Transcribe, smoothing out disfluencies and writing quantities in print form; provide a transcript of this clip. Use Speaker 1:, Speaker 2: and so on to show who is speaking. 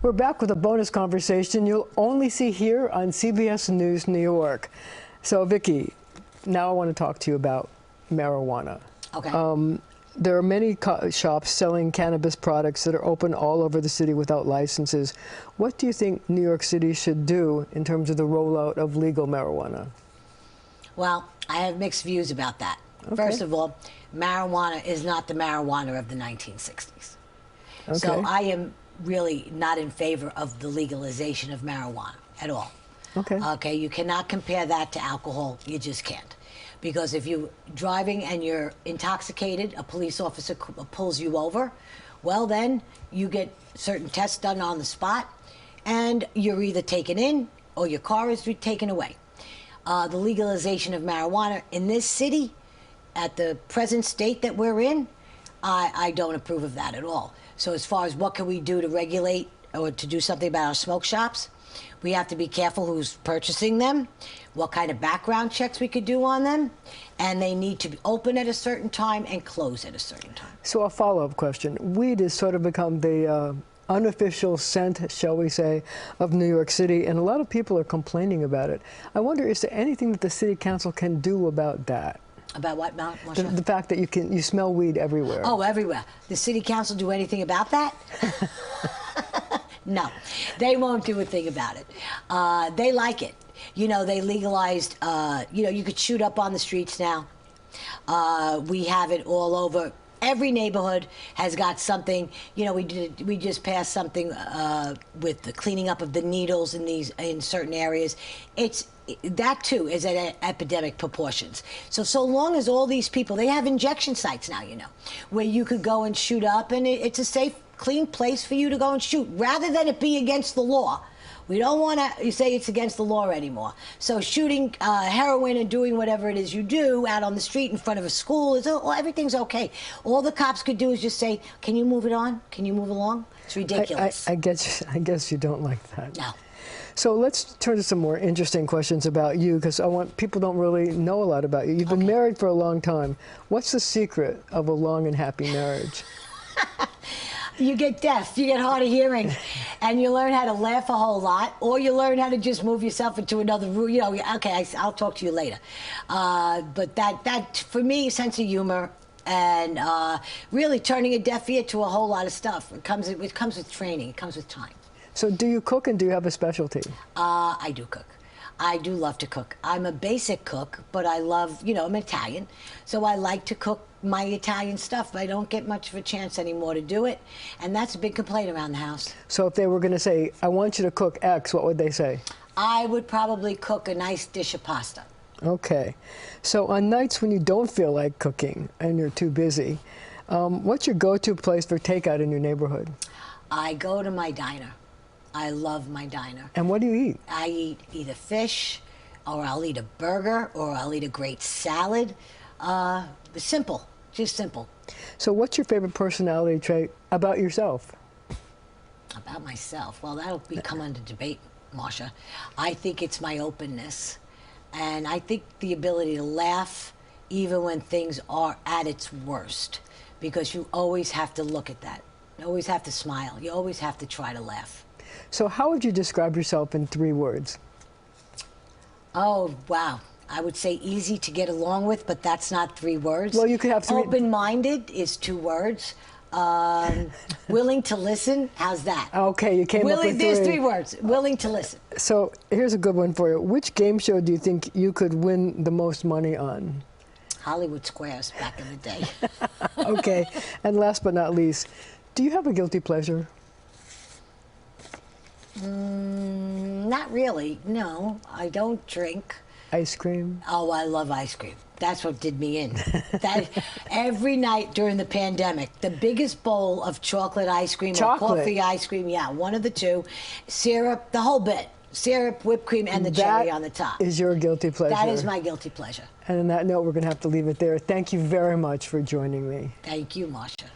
Speaker 1: We're back with a bonus conversation you'll only see here on CBS News New York. So, Vickie, now I want to talk to you about marijuana.
Speaker 2: Okay.
Speaker 1: There are many shops selling cannabis products that are open all over the city without licenses. What do you think New York City should do in terms of the rollout of legal marijuana?
Speaker 2: Well, I have mixed views about that.
Speaker 1: Okay.
Speaker 2: First of all, marijuana is not the marijuana of the 1960s.
Speaker 1: Okay.
Speaker 2: So I am really not in favor of the legalization of marijuana at all.
Speaker 1: Okay.
Speaker 2: Okay, you cannot compare that to alcohol. You just can't. Because if you're driving and you're intoxicated, a police officer pulls you over, well then you get certain tests done on the spot and you're either taken in or your car is taken away. The legalization of marijuana in this city, at the present state that we're in, I don't approve of that at all. So as far as what can we do to regulate or to do something about our smoke shops, we have to be careful who's purchasing them, what kind of background checks we could do on them, and they need to be open at a certain time and close at a certain time.
Speaker 1: So a follow-up question. Weed has sort of become the unofficial scent, shall we say, of New York City, and a lot of people are complaining about it. I wonder, is there anything that the City Council can do about that?
Speaker 2: About what, Marsha?
Speaker 1: The fact that you smell weed everywhere.
Speaker 2: Oh, everywhere. The City Council do anything about that? No, they won't do a thing about it. They like it. You know, they legalized, you know, you could shoot up on the streets now. We have it all over. Every neighborhood has got something. You know, we just passed something with the cleaning up of the needles in certain areas. That too is at epidemic proportions. So long as all these people, they have injection sites now, you know, where you could go and shoot up, and it's a safe, clean place for you to go and shoot, rather than it be against the law. We don't want to say it's against the law anymore. So shooting heroin and doing whatever it is you do out on the street in front of a school, everything's okay. All the cops could do is just say, can you move it on? Can you move along? It's ridiculous.
Speaker 1: I guess you don't like that.
Speaker 2: No.
Speaker 1: So let's turn to some more interesting questions about you, because people don't really know a lot about you. You've been married for a long time. What's the secret of a long and happy marriage?
Speaker 2: You get deaf, you get hard of hearing, and you learn how to laugh a whole lot, or you learn how to just move yourself into another room. You know, okay, I'll talk to you later. But that for me, sense of humor and really turning a deaf ear to a whole lot of stuff. It comes with training. It comes with time.
Speaker 1: So do you cook, and do you have a specialty?
Speaker 2: I do cook. I do love to cook. I'm a basic cook, but I love, you know, I'm Italian, so I like to cook my Italian stuff, but I don't get much of a chance anymore to do it, and that's a big complaint around the house.
Speaker 1: So if they were going to say, I want you to cook X, what would they say?
Speaker 2: I would probably cook a nice dish of pasta.
Speaker 1: Okay. So on nights when you don't feel like cooking and you're too busy, what's your go-to place for takeout in your neighborhood?
Speaker 2: I go to my diner. I love my diner.
Speaker 1: And what do you eat?
Speaker 2: I eat either fish, or I'll eat a burger, or I'll eat a great salad. Simple, just simple.
Speaker 1: So what's your favorite personality trait about yourself?
Speaker 2: About myself? Well, that'll come under debate, Marsha. I think it's my openness. And I think the ability to laugh even when things are at its worst. Because you always have to look at that. You always have to smile. You always have to try to laugh.
Speaker 1: So how would you describe yourself in 3 words?
Speaker 2: Oh, wow. I would say easy to get along with, but that's not 3 words.
Speaker 1: Well, you could have 3.
Speaker 2: Open-minded is 2 words. Willing to listen, how's that?
Speaker 1: Okay, you came up with 3.
Speaker 2: There's 3 words. Willing to listen.
Speaker 1: So here's a good one for you. Which game show do you think you could win the most money on?
Speaker 2: Hollywood Squares back in the day.
Speaker 1: Okay, and last but not least, do you have a guilty pleasure?
Speaker 2: Not really, no. I don't drink.
Speaker 1: Ice cream?
Speaker 2: Oh, I love ice cream. That's what did me in. Every night during the pandemic, the biggest bowl of chocolate ice cream or coffee ice cream, yeah, one of the 2, syrup, the whole bit. Syrup, whipped cream, and the cherry on the top.
Speaker 1: That is your guilty pleasure.
Speaker 2: That is my guilty pleasure.
Speaker 1: And on that note, we're going to have to leave it there. Thank you very much for joining me.
Speaker 2: Thank you, Marsha.